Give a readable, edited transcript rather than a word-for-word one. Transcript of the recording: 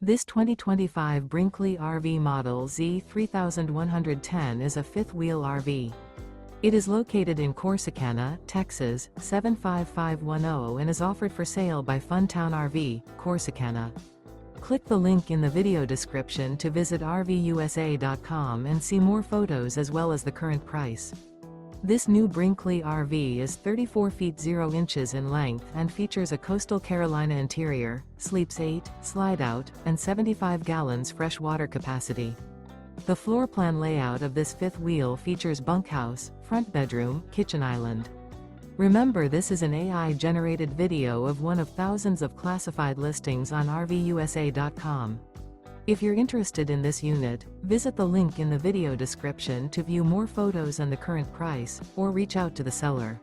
This 2025 Brinkley RV Model Z 3110 is a fifth-wheel RV. It is located in Corsicana, Texas, 75510 and is offered for sale by Funtown RV, Corsicana. Click the link in the video description to visit RVUSA.com and see more photos as well as the current price. This new Brinkley RV is 34 feet 0 inches in length and features a Coastal Carolina interior, sleeps 8, slide-out, and 75 gallons fresh water capacity. The floor plan layout of this fifth wheel features bunkhouse, front bedroom, kitchen island. Remember, this is an AI-generated video of one of thousands of classified listings on RVUSA.com. If you're interested in this unit, visit the link in the video description to view more photos and the current price, or reach out to the seller.